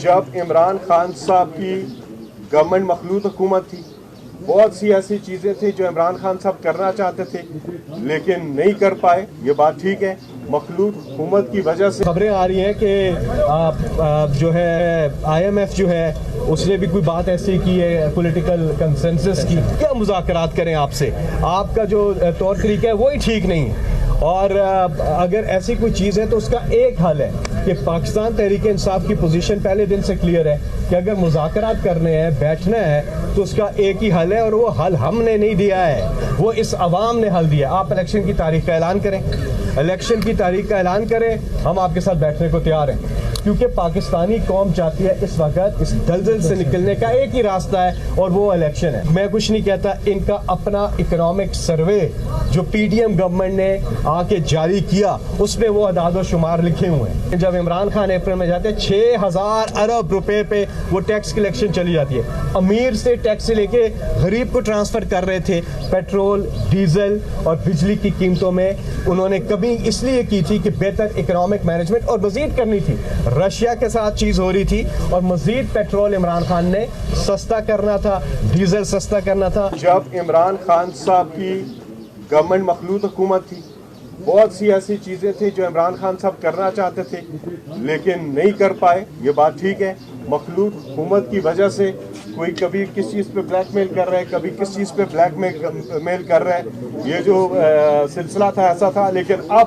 جب عمران خان صاحب کی گورنمنٹ مخلوط حکومت تھی، بہت سی ایسی چیزیں تھیں جو عمران خان صاحب کرنا چاہتے تھے لیکن نہیں کر پائے، یہ بات ٹھیک ہے۔ مخلوط حکومت کی وجہ سے خبریں آ رہی ہیں کہ جو ہے آئی ایم ایف جو ہے اس نے بھی کوئی بات ایسی کی ہے پولیٹیکل کنسنسس کی، کیا مذاکرات کریں آپ سے؟ آپ کا جو طور طریقہ ہے وہی ٹھیک نہیں ہے، اور اگر ایسی کوئی چیز ہے تو اس کا ایک حل ہے کہ پاکستان تحریک انصاف کی پوزیشن پہلے دن سے کلیئر ہے کہ اگر مذاکرات کرنے ہیں، بیٹھنا ہے تو اس کا ایک ہی حل ہے، اور وہ حل ہم نے نہیں دیا ہے، وہ اس عوام نے حل دیا۔ آپ الیکشن کی تاریخ کا اعلان کریں، الیکشن کی تاریخ کا اعلان کریں، ہم آپ کے ساتھ بیٹھنے کو تیار ہیں، کیونکہ پاکستانی قوم چاہتی ہے اس وقت اس دلدل سے نکلنے کا ایک ہی راستہ ہے، اور وہ الیکشن ہے۔ میں کچھ نہیں کہتا، ان کا اپنا اکنامک سروے جو پی ڈی ایم گورنمنٹ نے آ کے جاری کیا اس میں وہ اعداد و شمار لکھے ہوئے ہیں۔ جب عمران خان اپریل میں جاتے ہیں 6,000 ارب روپے پہ وہ ٹیکس کلیکشن چلی جاتی ہے، امیر سے ٹیکس لے کے غریب کو ٹرانسفر کر رہے تھے۔ پیٹرول، ڈیزل اور بجلی کی قیمتوں میں انہوں نے کمی اس لیے کی تھی کہ بہتر اکنامک مینجمنٹ اور مزید کرنی تھی۔ رشیا کے ساتھ چیز ہو رہی تھی اور مزید پیٹرول عمران خان نے سستا کرنا تھا، ڈیزل سستا کرنا تھا۔ جب عمران خان صاحب کی گورنمنٹ مخلوط حکومت تھی، بہت سی ایسی چیزیں تھیں جو عمران خان صاحب کرنا چاہتے تھے لیکن نہیں کر پائے، یہ بات ٹھیک ہے۔ مخلوط حکومت کی وجہ سے کوئی کبھی کس چیز پہ بلیک میل کر رہا ہے، کبھی کس چیز پہ بلیک میل کر رہا ہے، یہ جو سلسلہ تھا ایسا تھا، لیکن اب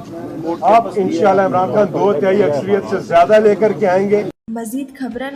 انشاءاللہ عمران خان 2/3 اکثریت سے زیادہ لے کر کے آئیں گے۔ مزید خبرن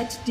HD।